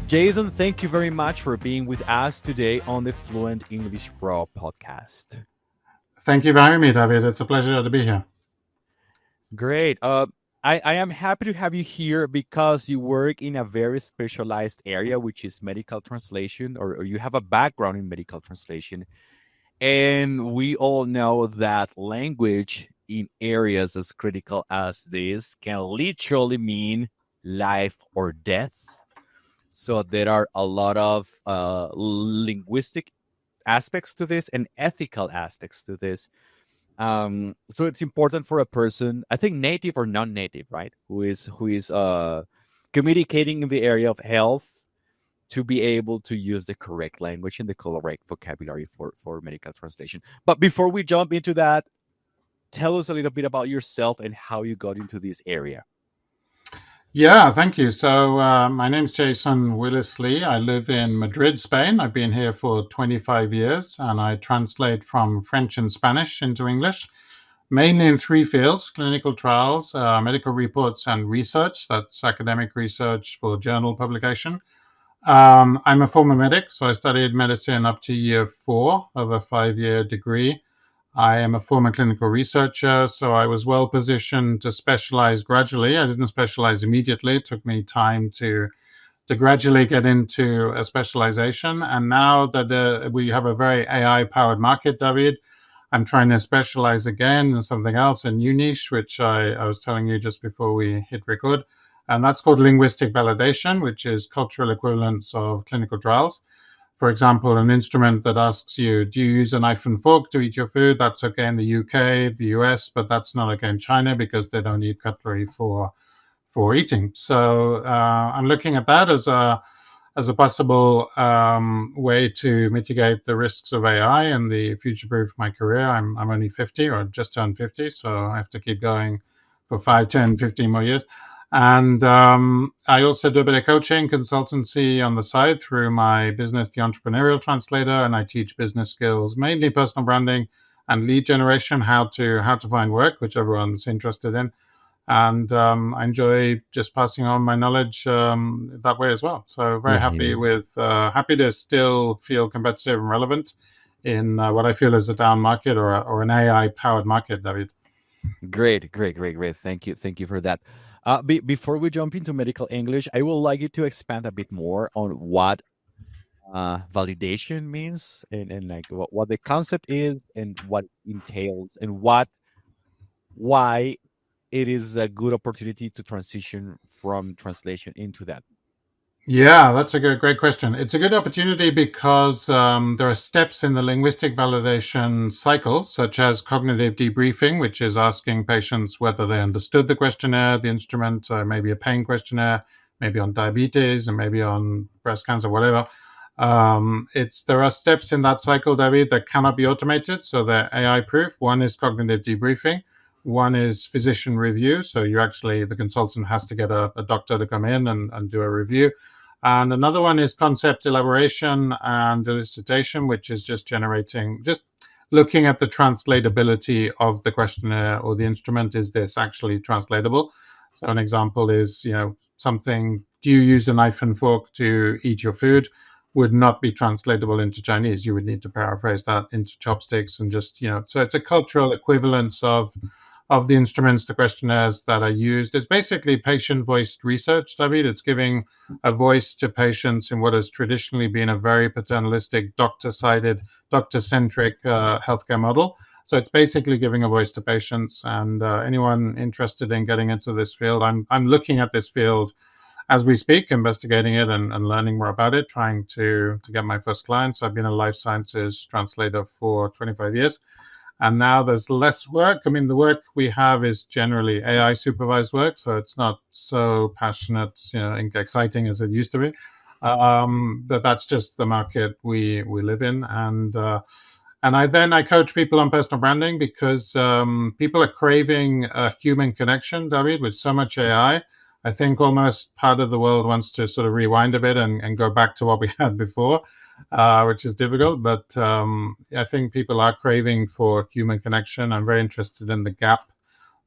Jason, thank you very much for being with us today on the Fluent English Pro podcast. Thank you for having me, David. It's a pleasure to be here. Great. I am happy to have you here because you work in a very specialized area, which is medical translation, or you have a background in medical translation. And we all know that language in areas as critical as this can literally mean life or death. So there are a lot of linguistic aspects to this and ethical aspects to this. So it's important for a person, I think native or non-native, right, who is communicating in the area of health to be able to use the correct language and the correct vocabulary for medical translation. But before we jump into that, tell us a little bit about yourself and how you got into this area. Yeah, thank you. So, my name's Jason Willis-Lee. I live in Madrid, Spain. I've been here for 25 years and I translate from French and Spanish into English, mainly in three fields: clinical trials, medical reports, and research. That's academic research for journal publication. I'm a former medic, so I studied medicine up to year 4 of a 5-year degree. I am a former clinical researcher, so I was well positioned to specialize gradually. I didn't specialize immediately. It took me time to gradually get into a specialization. And now that we have a very AI powered market, David, I'm trying to specialize again in something else, a new niche, which I was telling you just before we hit record. And that's called linguistic validation, which is cultural equivalence of clinical trials. For example, an instrument that asks you, do you use a knife and fork to eat your food? That's okay in the UK, the US, but that's not okay in China because they don't need cutlery for eating. So I'm looking at that as a possible way to mitigate the risks of AI and the future-proof my career. I'm only 50 or just turned 50, so I have to keep going for 5, 10, 15 more years. And I also do a bit of coaching, consultancy on the side through my business, The Entrepreneurial Translator, and I teach business skills, mainly personal branding and lead generation, how to find work, which everyone's interested in. And I enjoy just passing on my knowledge that way as well. So very happy happy to still feel competitive and relevant in what I feel is a down market or an AI powered market, David. Great. Thank you for that. Before we jump into medical English, I would like you to expand a bit more on what validation means and like what the concept is and what it entails and why it is a good opportunity to transition from translation into that. Yeah, that's a great question. It's a good opportunity because there are steps in the linguistic validation cycle, such as cognitive debriefing, which is asking patients whether they understood the questionnaire, the instrument, maybe a pain questionnaire, maybe on diabetes, and maybe on breast cancer, whatever. There are steps in that cycle, David, that cannot be automated, so they're AI proof. One is cognitive debriefing. One is physician review. So the consultant has to get a doctor to come in and do a review. And another one is concept elaboration and elicitation, which is just looking at the translatability of the questionnaire or the instrument. Is this actually translatable? So an example is, something, do you use a knife and fork to eat your food? Would not be translatable into Chinese. You would need to paraphrase that into chopsticks and so it's a cultural equivalence of the instruments, the questionnaires that are used. It's basically patient-voiced research, David. It's giving a voice to patients in what has traditionally been a very paternalistic, doctor-sided, doctor-centric healthcare model. So it's basically giving a voice to patients. And anyone interested in getting into this field, I'm looking at this field as we speak, investigating it and learning more about it, trying to get my first clients. I've been a life sciences translator for 25 years. And now there's less work. I mean, the work we have is generally AI supervised work, so it's not so passionate, exciting as it used to be. But that's just the market we live in. And I coach people on personal branding because people are craving a human connection, David, with so much AI. I think almost part of the world wants to sort of rewind a bit and go back to what we had before, which is difficult. But I think people are craving for human connection. I'm very interested in the gap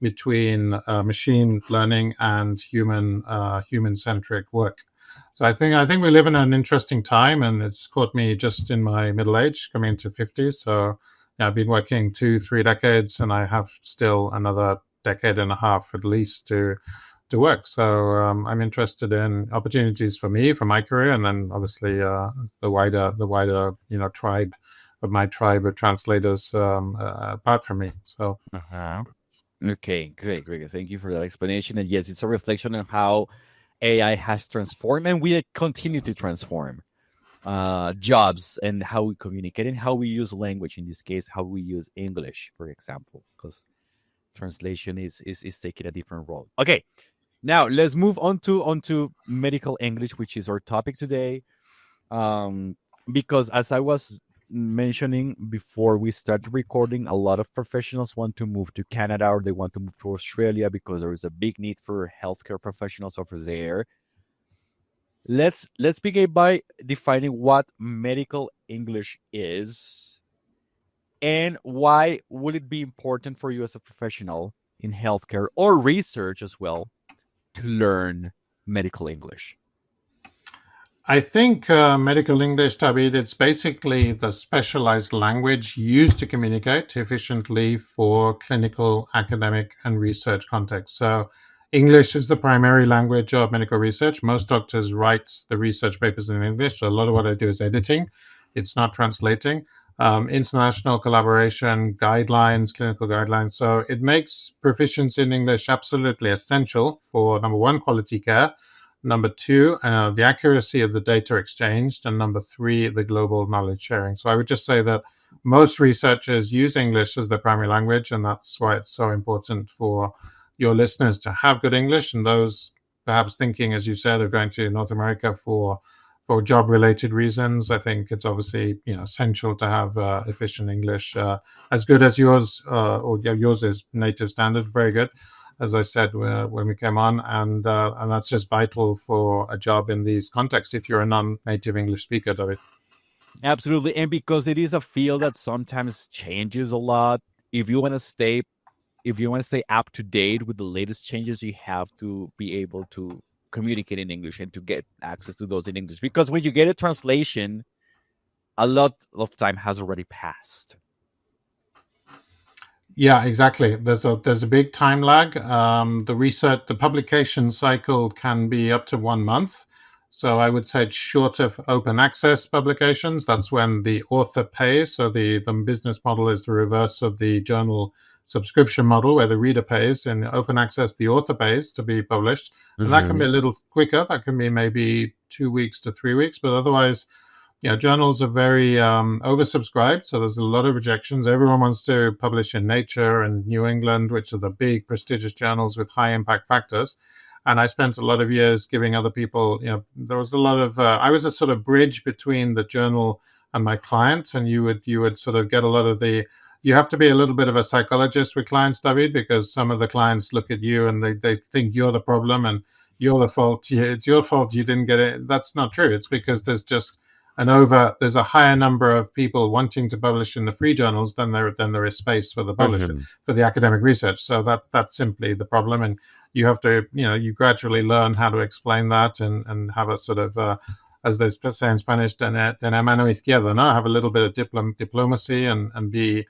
between machine learning and human-centric work. So I think we live in an interesting time, and it's caught me just in my middle age, coming into 50. So yeah, I've been working 2-3 decades, and I have still another decade and a half at least to work. So I'm interested in opportunities for me, for my career, and then obviously the wider tribe of my tribe of translators apart from me. So Uh-huh. Okay, great, great. Thank you for that explanation. And yes, it's a reflection on how AI has transformed and will continue to transform jobs and how we communicate and how we use language. In this case, how we use English, for example, because translation is taking a different role. Okay, now let's move on to medical English, which is our topic today. Um, because as I was mentioning before we started recording, a lot of professionals want to move to Canada or they want to move to Australia because there is a big need for healthcare professionals over there. Let's begin by defining what medical English is and why would it be important for you as a professional in healthcare or research as well to learn medical English. I think medical English, David, it's basically the specialized language used to communicate efficiently for clinical, academic, and research contexts. So, English is the primary language of medical research. Most doctors write the research papers in English. So, a lot of what I do is editing, it's not translating. International collaboration, guidelines, clinical guidelines. So, it makes proficiency in English absolutely essential for number one, quality care. Number two, the accuracy of the data exchanged. And number three, the global knowledge sharing. So I would just say that most researchers use English as their primary language, and that's why it's so important for your listeners to have good English. And those perhaps thinking, as you said, of going to North America for job related reasons, I think it's obviously essential to have efficient English, as good as yours, or yours is native standard, very good, as I said when we came on, and that's just vital for a job in these contexts if you're a non-native English speaker, David. Absolutely. And because it is a field that sometimes changes a lot, if you want to stay if you want to stay up to date with the latest changes, you have to be able to communicate in English and to get access to those in English. Because when you get a translation, a lot of time has already passed. Yeah, exactly. There's a big time lag. The publication cycle can be up to 1 month. So I would say it's short of open access publications. That's when the author pays. So the business model is the reverse of the journal subscription model, where the reader pays. In open access, the author pays to be published, and that can be Mm-hmm. a little quicker. That can be maybe 2 weeks to 3 weeks, but otherwise journals are very oversubscribed, so there's a lot of rejections. Everyone wants to publish in Nature and New England, which are the big prestigious journals with high impact factors. And I spent a lot of years giving other people, there was a lot of, I was a sort of bridge between the journal and my clients, and you would sort of get a lot of you have to be a little bit of a psychologist with clients, David, because some of the clients look at you and they think you're the problem and you're the fault. It's your fault you didn't get it. That's not true. It's because there's a higher number of people wanting to publish in the free journals than there is space for the publisher Mm-hmm. for the academic research. So that's simply the problem, and you have to you gradually learn how to explain that and have a sort of as they say in Spanish, tener mano izquierda, no, have a little bit of diplomacy and be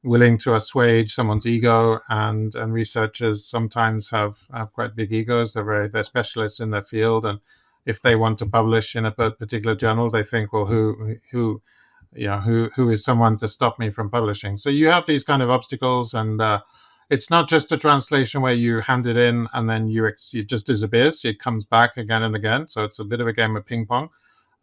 willing to assuage someone's ego, and researchers sometimes have quite big egos. They're specialists in their field, and if they want to publish in a particular journal, they think, well, who is someone to stop me from publishing? So you have these kind of obstacles, and it's not just a translation where you hand it in and then it just disappears. It comes back again and again. So it's a bit of a game of ping pong.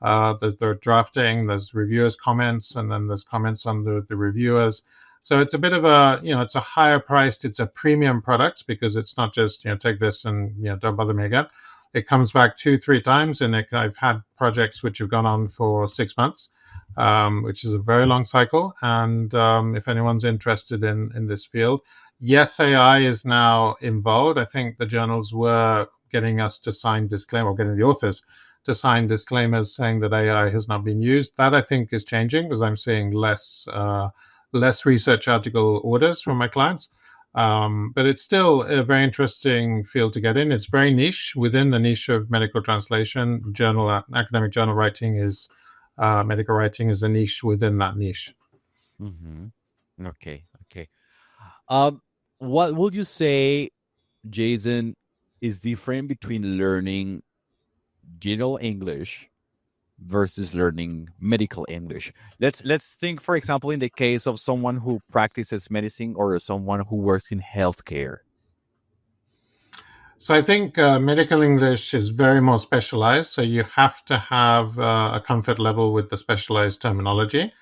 There's drafting, there's reviewers' comments, and then there's comments on the reviewers. So it's a bit of it's a higher priced, it's a premium product because it's not just, take this and, don't bother me again. It comes back 2-3 times, and I've had projects which have gone on for 6 months, which is a very long cycle. And if anyone's interested in this field, yes, AI is now involved. I think the journals were getting us to sign disclaimer, or getting the authors to sign disclaimers saying that AI has not been used. That I think is changing because I'm seeing less research article orders from my clients. But it's still a very interesting field to get in. It's very niche within the niche of medical translation. Academic journal writing is medical writing is a niche within that niche. Hmm. Okay, okay. Um, what would you say, Jason, is different between learning general English versus learning medical English? Let's think, for example, in the case of someone who practices medicine or someone who works in healthcare. So I think medical English is very more specialized. So you have to have a comfort level with the specialized terminology.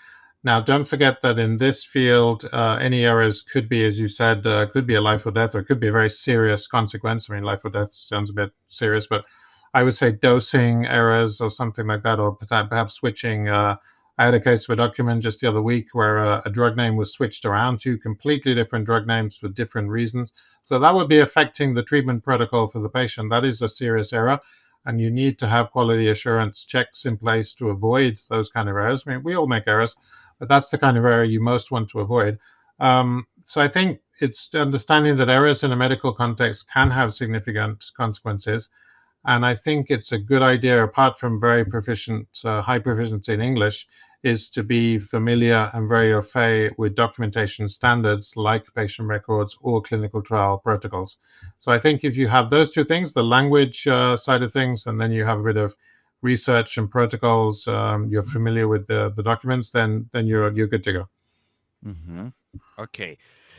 Now, don't forget that in this field, any errors could be, as you said, could be a life or death, or it could be a very serious consequence. I mean, life or death sounds a bit serious, but I would say dosing errors or something like that, or perhaps switching. I had a case of a document just the other week where a drug name was switched around to completely different drug names for different reasons. So that would be affecting the treatment protocol for the patient. That is a serious error. And you need to have quality assurance checks in place to avoid those kind of errors. I mean, we all make errors, but that's the kind of error you most want to avoid. So I think it's understanding that errors in a medical context can have significant consequences. And I think it's a good idea, apart from very proficient, high proficiency in English, is to be familiar and very au fait with documentation standards like patient records or clinical trial protocols. So I think if you have those two things, the language side of things, and then you have a bit of research and protocols, you're familiar with the documents, then you're good to go. Hmm. Okay.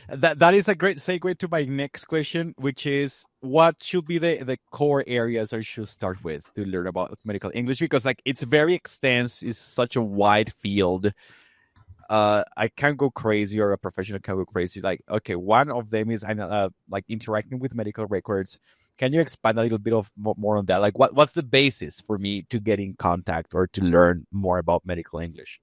That is a great segue to my next question, which is what should be the core areas I should start with to learn about medical English? Because like it's very extensive, it's such a wide field. I can go crazy, or a professional can go crazy. Like, okay, one of them is like interacting with medical records. Can you expand a little bit of more on that? Like, what's the basis for me to get in contact or to learn more about medical English?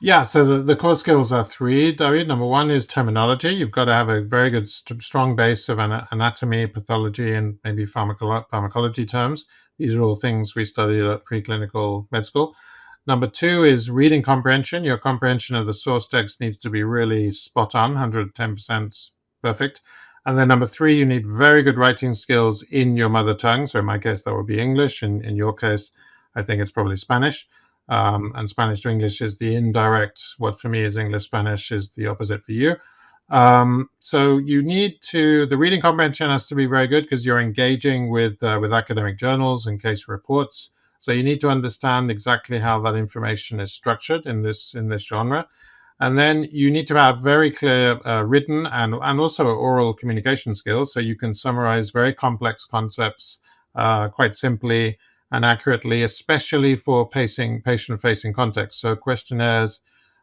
Yeah, so the core skills are three, David. Number one is terminology. You've got to have a very good, strong base of anatomy, pathology, and maybe pharmacology terms. These are all things we studied at preclinical med school. Number two is reading comprehension. Your comprehension of the source text needs to be really spot on, 110% perfect. And then number three, you need very good writing skills in your mother tongue. So in my case, that would be English. In your case, I think it's probably Spanish. And Spanish to English is the indirect. What for me is English Spanish is the opposite for you. So you need to the reading comprehension has to be very good because you're engaging with academic journals and case reports. So you need to understand exactly how that information is structured in this genre. And then you need to have very clear written and also oral communication skills, so you can summarize very complex concepts quite simply and accurately, especially for patient-facing contexts. So questionnaires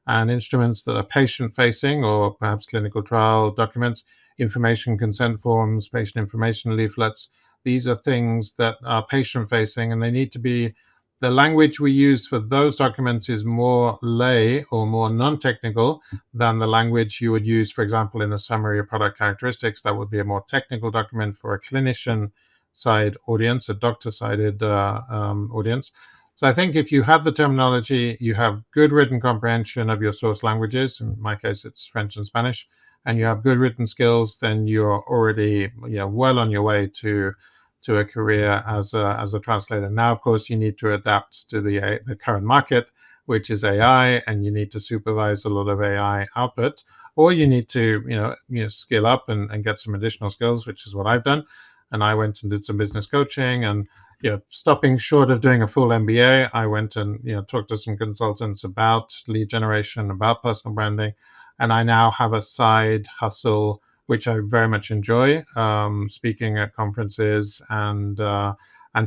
and instruments that are patient-facing, or perhaps clinical trial documents, information consent forms, patient information leaflets. These are things that are patient-facing, and they need to be the language we use for those documents is more lay or more non-technical than the language you would use, for example, in a summary of product characteristics. That would be a more technical document for a clinician side audience, a doctor-sided audience. So I think if you have the terminology, you have good written comprehension of your source languages. In my case, it's French and Spanish, and you have good written skills, then you're already well on your way to a career as a translator. Now, of course, you need to adapt to the current market, which is AI, and you need to supervise a lot of AI output, or you need to skill up and get some additional skills, which is what I've done. And I went and did some business coaching, and stopping short of doing a full MBA, I went and talked to some consultants about lead generation, about personal branding, and I now have a side hustle which I very much enjoy, speaking at conferences and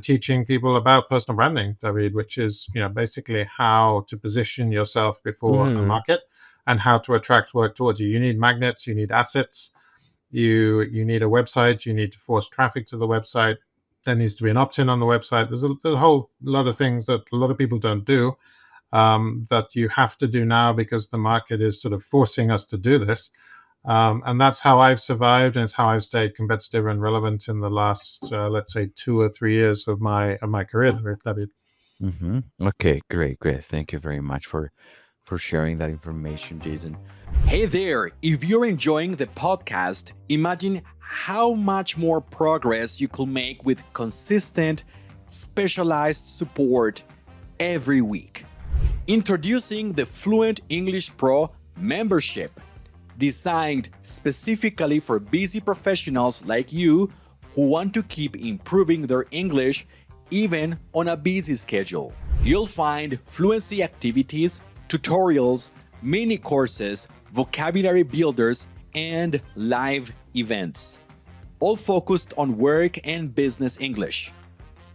teaching people about personal branding, David, which is basically how to position yourself before a Hmm. market and how to attract work towards you. You need magnets, you need assets, you need a website, you need to force traffic to the website. There needs to be an opt-in on the website. There's a whole lot of things that a lot of people don't do, that you have to do now because the market is sort of forcing us to do this. And that's how I've survived, and it's how I've stayed competitive and relevant in the last, let's say, 2 or 3 years of my career, David. Hmm. Okay, great, great. Thank you very much for sharing that information, Jason. Hey there, if you're enjoying the podcast, imagine how much more progress you could make with consistent, specialized support every week. Introducing the Fluent English Pro membership, designed specifically for busy professionals like you who want to keep improving their English even on a busy schedule. You'll find fluency activities, tutorials, mini courses, vocabulary builders, and live events, all focused on work and business English.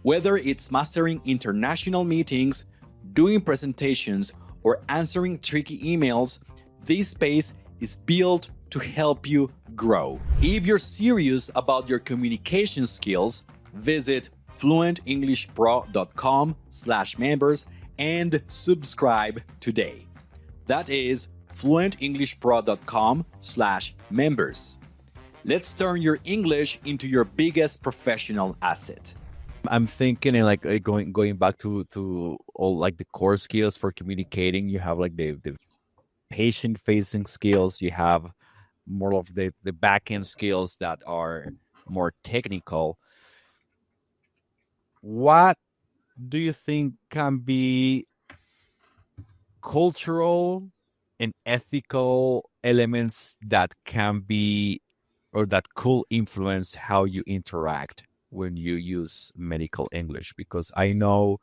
Whether it's mastering international meetings, doing presentations, or answering tricky emails, this space is built to help you grow. If you're serious about your communication skills, visit fluentenglishpro.com/members and subscribe today. That is fluentenglishpro.com/members. Let's turn your English into your biggest professional asset. I'm thinking in like going back to all like the core skills for communicating. You have like the patient facing skills. You have more of the back end skills that are more technical. What do you think can be cultural and ethical elements that can be or that could influence how you interact when you use medical English? Because I know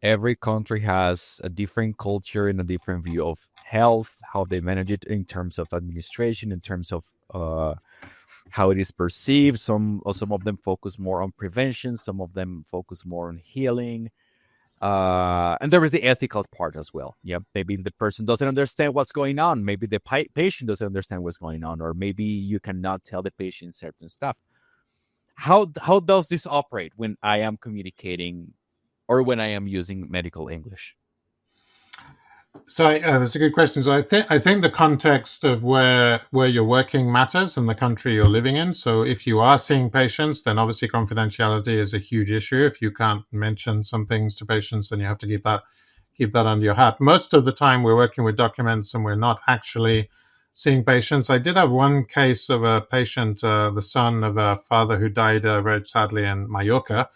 every country has a different culture and a different view of health, how they manage it in terms of administration, in terms of how it is perceived. Some of them focus more on prevention, some of them focus more on healing. And there is the ethical part as well. Yeah, maybe the person doesn't understand what's going on. Maybe the patient doesn't understand what's going on, or maybe you cannot tell the patient certain stuff. How does this operate when I am communicating or when I am using medical English? So that's a good question. So I think the context of where you're working matters and the country you're living in. So if you are seeing patients, then obviously confidentiality is a huge issue. If you can't mention some things to patients, then you have to keep that under your hat. Most of the time, we're working with documents and we're not actually seeing patients. I did have one case of a patient, the son of a father who died very sadly in Mallorca.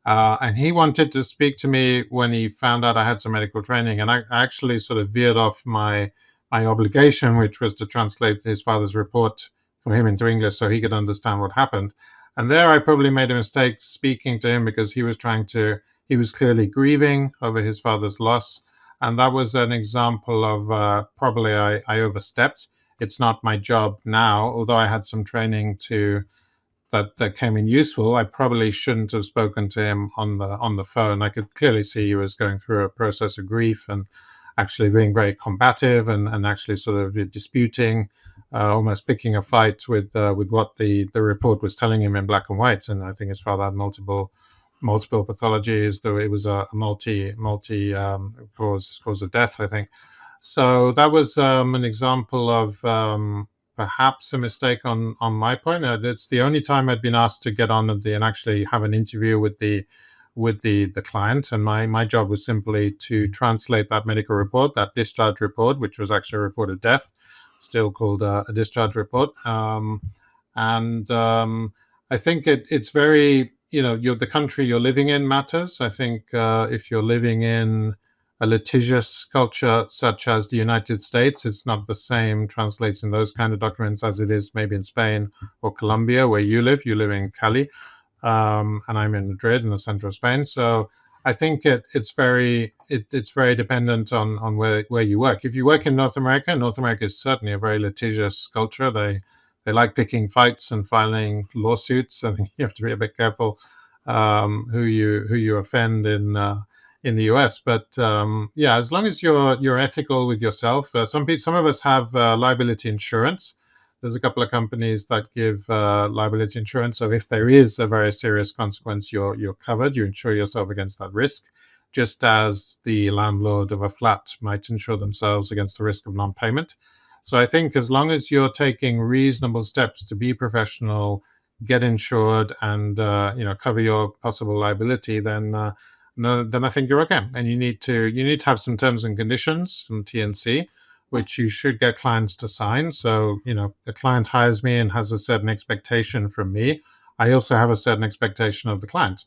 And he wanted to speak to me when he found out I had some medical training. And I actually sort of veered off my obligation, which was to translate his father's report for him into English so he could understand what happened. And there I probably made a mistake speaking to him because he was clearly grieving over his father's loss. And that was an example of probably I overstepped. It's not my job now, although I had some training that came in useful. I probably shouldn't have spoken to him on the phone. I could clearly see he was going through a process of grief and actually being very combative and actually sort of disputing, almost picking a fight with what the report was telling him in black and white. And I think his father had multiple pathologies, though it was a multi cause of death, I think. So that was an example of perhaps a mistake on my point. It's the only time I'd been asked to get on and actually have an interview with the client, and my job was simply to translate that medical report, that discharge report, which was actually a report of death, still called a discharge report. And I think it's very, the country you're living in matters. I think if you're living in a litigious culture such as the United States, it's not the same translating those kind of documents as it is maybe in Spain or Colombia, where you live. You live in Cali, and I'm in Madrid, in the center of Spain. So I think it's very dependent on where you work. If you work in North America is certainly a very litigious culture. They like picking fights and filing lawsuits. I think you have to be a bit careful who you offend in the US, but as long as you're ethical with yourself. Some of us have liability insurance. There's a couple of companies that give liability insurance, so if there is a very serious consequence, you're covered. You insure yourself against that risk, just as the landlord of a flat might insure themselves against the risk of non-payment. So I think as long as you're taking reasonable steps to be professional, get insured, and cover your possible liability, then no, then I think you're okay. And you need to have some terms and conditions, some T&C, which you should get clients to sign. So, a client hires me and has a certain expectation from me. I also have a certain expectation of the client,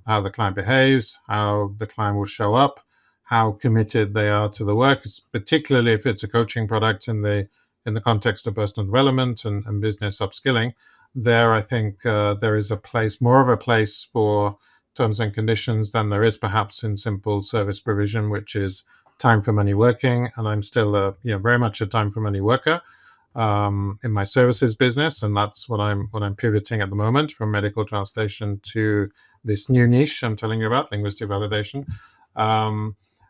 how the client behaves, how the client will show up, how committed they are to the work, particularly if it's a coaching product in the context of personal development and business upskilling. There, I think there is more of a place for terms and conditions than there is perhaps in simple service provision, which is time for money working. And I'm still very much a time for money worker in my services business, and that's what I'm pivoting at the moment from medical translation to this new niche I'm telling you about, linguistic validation.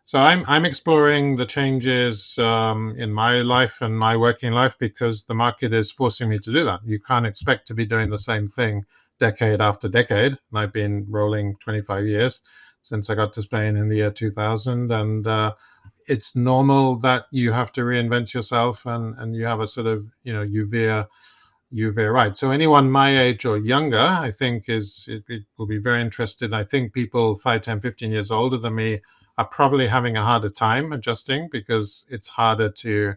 So I'm exploring the changes in my life and my working life because the market is forcing me to do that. You can't expect to be doing the same thing decade after decade. And I've been rolling 25 years since I got to Spain in the year 2000, and it's normal that you have to reinvent yourself, and you have a sort of you veer right. So anyone my age or younger, I think it will be very interested. I think people 5, 10, 15 years older than me are probably having a harder time adjusting because it's harder to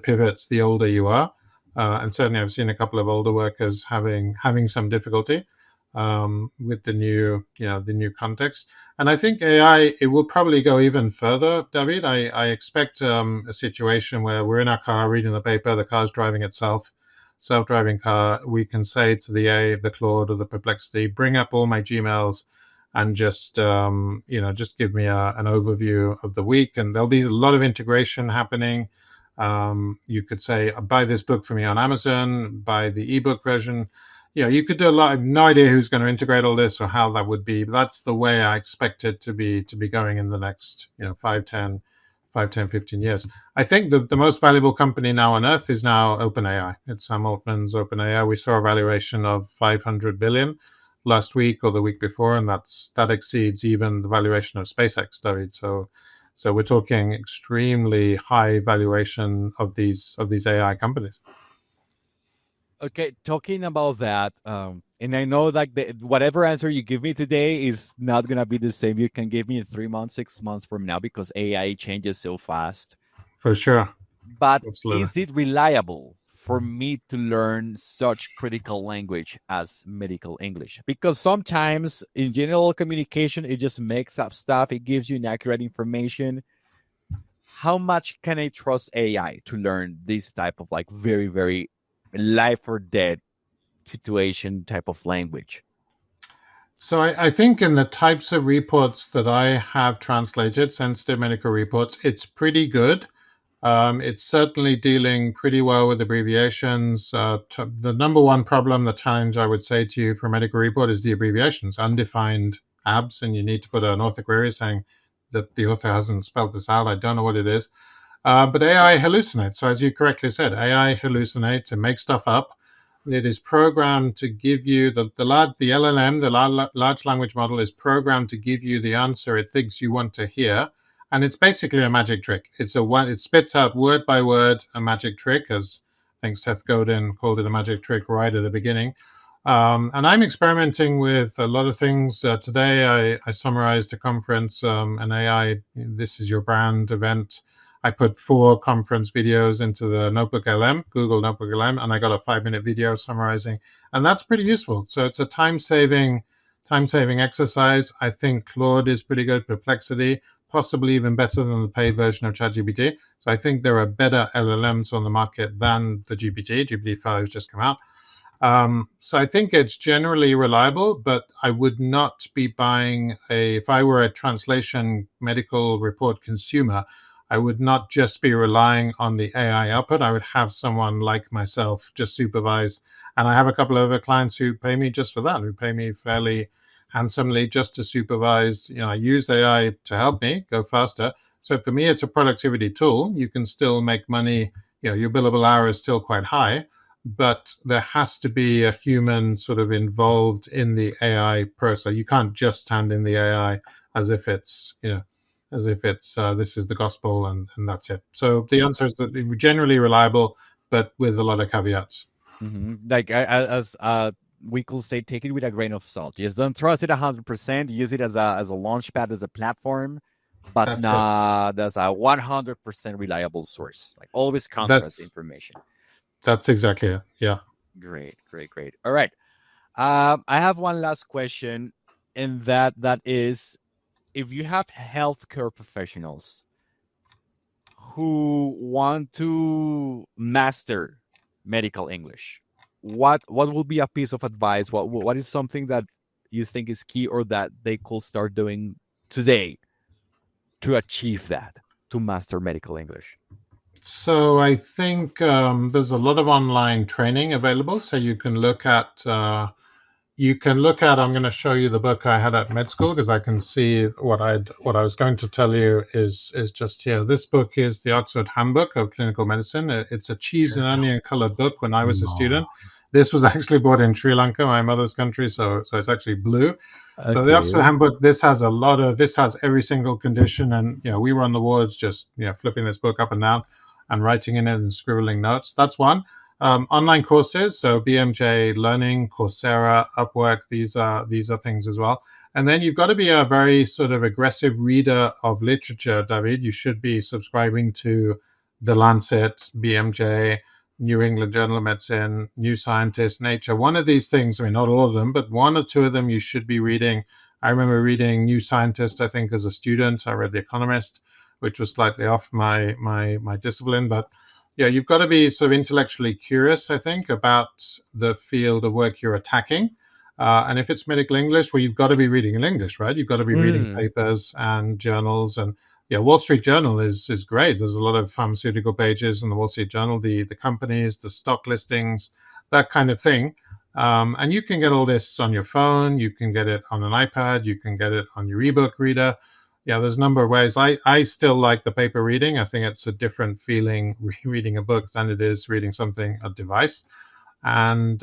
pivot the older you are. And certainly I've seen a couple of older workers having some difficulty with the new context. And I think AI, it will probably go even further, David. I expect a situation where we're in our car reading the paper, the car's driving itself, self-driving car. We can say to the Claude or the Perplexity, bring up all my Gmails and just give me an overview of the week. And there'll be a lot of integration happening. You could say, buy this book for me on Amazon, buy the ebook version. You could do a lot. I have no idea who's going to integrate all this or how that would be. But that's the way I expect it to be going in the next 5, 10, 15 years. I think the most valuable company now on earth is now OpenAI. It's Sam Altman's OpenAI. We saw a valuation of 500 billion last week or the week before, and that exceeds even the valuation of SpaceX, David. So we're talking extremely high valuation of these AI companies. Okay, talking about that, and I know like whatever answer you give me today is not gonna be the same. You can give me in 3 months, 6 months from now because AI changes so fast. For sure. But Absolutely. is it reliable for me to learn such critical language as medical English? Because sometimes in general communication, it just makes up stuff. It gives you inaccurate information. How much can I trust AI to learn this type of like very, very life or death situation type of language? So I think in the types of reports that I have translated, sensitive medical reports, it's pretty good. It's certainly dealing pretty well with abbreviations. The number one problem, the challenge I would say to you for a medical report is the abbreviations, undefined abs, and you need to put an author query saying that the author hasn't spelled this out. I don't know what it is. But AI hallucinates. So as you correctly said, AI hallucinates and makes stuff up. It is programmed to give you the LLM, the large language model, is programmed to give you the answer it thinks you want to hear, and it's basically a magic trick. It spits out word by word a magic trick, as I think Seth Godin called it a magic trick right at the beginning. And I'm experimenting with a lot of things. Today, I summarized a conference, an AI "This Is Your Brand" event. I put 4 conference videos into the Notebook LM, Google Notebook LM, and I got a 5-minute video summarizing, and that's pretty useful. So it's a time-saving exercise. I think Claude is pretty good, Perplexity, possibly even better than the paid version of ChatGPT. So I think there are better LLMs on the market than the GPT. GPT-5 has just come out. So I think it's generally reliable, but I would not be buying if I were a translation medical report consumer, I would not just be relying on the AI output. I would have someone like myself just supervise. And I have a couple of other clients who pay me just for that, who pay me fairly handsomely just to supervise. I use AI to help me go faster. So for me, it's a productivity tool. You can still make money. Your billable hour is still quite high, but there has to be a human sort of involved in the AI process. You can't just stand in the AI as if it's, this is the gospel and that's it. So the answer is that generally reliable, but with a lot of caveats. Mm-hmm. Like as we could say take it with a grain of salt. Just don't trust it 100%. Use it as a launch pad, as a platform, but That's it. not as a 100% reliable source. Like always contrast That's information. that's exactly it. Yeah. Great, great, great. All right. I have one last question, and that is, if you have healthcare professionals who want to master medical English, what will be a piece of advice? What is something that you think is key, or that they could start doing today to achieve that, to master medical English? So I think there's a lot of online training available. So you can look at I'm going to show you the book I had at med school, because I can see what I was going to tell you is just here. This book is the Oxford Handbook of Clinical Medicine. It's a cheese and onion colored book. When I was a student, this was actually bought in Sri Lanka, my mother's country, so it's actually blue. So the Oxford Handbook, this has every single condition, and we were on the wards just flipping this book up and down and writing in it and scribbling notes. That's one. Online courses, so BMJ Learning, Coursera, Upwork, these are things as well. And then you've got to be a very sort of aggressive reader of literature, David. You should be subscribing to The Lancet, BMJ, New England Journal of Medicine, New Scientist, Nature. One of these things, I mean, not all of them, but one or two of them you should be reading. I remember reading New Scientist, I think, as a student. I read The Economist, which was slightly off my discipline, but you've got to be sort of intellectually curious, I think, about the field of work you're attacking. And if it's medical English, well, you've got to be reading in English, right? You've got to be reading papers and journals. And Wall Street Journal is great. There's a lot of pharmaceutical pages in the Wall Street Journal, the companies, the stock listings, that kind of thing. And you can get all this on your phone. You can get it on an iPad. You can get it on your ebook reader. There's a number of ways. I still like the paper reading. I think it's a different feeling reading a book than it is reading a device. And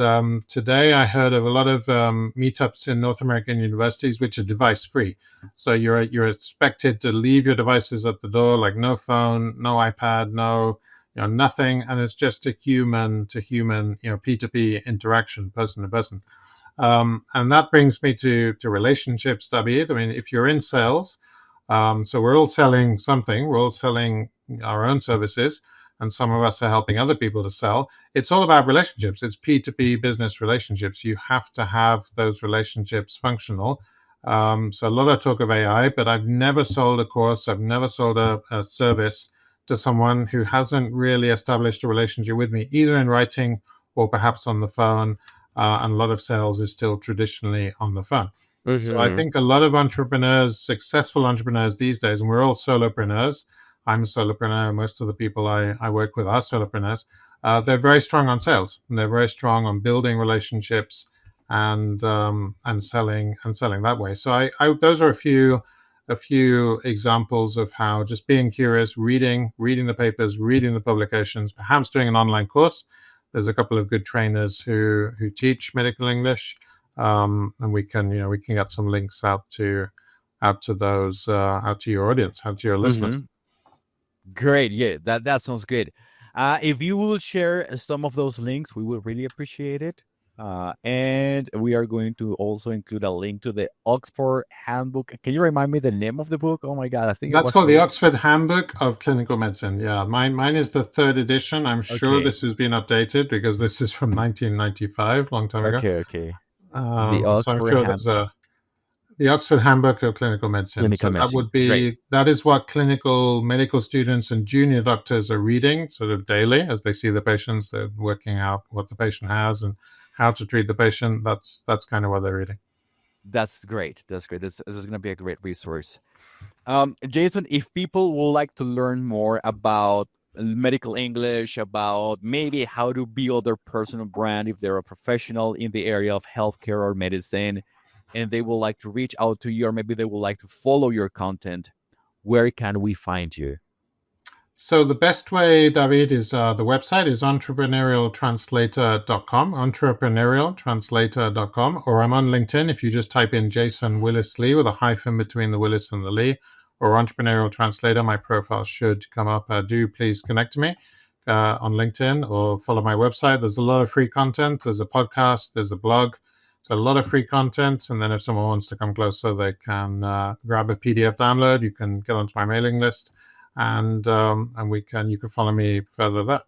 today I heard of a lot of meetups in North American universities which are device free. So you're expected to leave your devices at the door, like no phone, no iPad, no nothing, and it's just a human to human, P2P interaction, person to person. And that brings me to relationships, David. I mean, if you're in sales, so we're all selling something. We're all selling our own services, and some of us are helping other people to sell. It's all about relationships. It's P2P business relationships. You have to have those relationships functional. So a lot of talk of AI, but I've never sold a course. I've never sold a service to someone who hasn't really established a relationship with me, either in writing or perhaps on the phone. And a lot of sales is still traditionally on the phone. So I think a lot of entrepreneurs, successful entrepreneurs these days, and we're all solopreneurs. I'm a solopreneur. Most of the people I work with are solopreneurs. They're very strong on sales. And they're very strong on building relationships and selling that way. So those are a few examples of how just being curious, reading the papers, reading the publications, perhaps doing an online course. There's a couple of good trainers who teach medical English. And we can get some links out to those out to your audience, out to your listeners. Great, yeah, that sounds good. If you will share some of those links, we will really appreciate it. And we are going to also include a link to the Oxford Handbook. Can you remind me the name of the book? Oh my God, I think that's called the Oxford Handbook of Clinical Medicine. Yeah, mine is the 3rd edition. I'm sure this has been updated because this is from 1995, long time ago. Okay. So I'm sure there's the Oxford Handbook of Clinical Medicine. That is what clinical medical students and junior doctors are reading sort of daily as they see the patients. They're working out what the patient has and how to treat the patient. That's kind of what they're reading. That's great. This is going to be a great resource. Jason, if people would like to learn more about medical English, about maybe how to build their personal brand if they're a professional in the area of healthcare or medicine, and they would like to reach out to you, or maybe they would like to follow your content, where can we find you? So the best way, David, is the website is entrepreneurialtranslator.com, entrepreneurialtranslator.com, or I'm on LinkedIn. If you just type in Jason Willis-Lee with a hyphen between the Willis and the Lee, or Entrepreneurial Translator, my profile should come up. Do please connect to me, on LinkedIn or follow my website. There's a lot of free content. There's a podcast, there's a blog. So a lot of free content. And then if someone wants to come closer, they can grab a PDF download. You can get onto my mailing list, and you can follow me further there.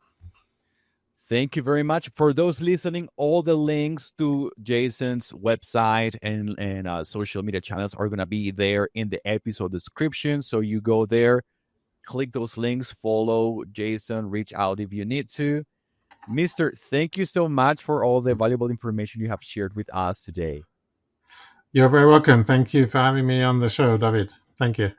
Thank you very much. For those listening, all the links to Jason's website and social media channels are going to be there in the episode description. So you go there, click those links, follow Jason, reach out if you need to. Mister, thank you so much for all the valuable information you have shared with us today. You're very welcome. Thank you for having me on the show, David. Thank you.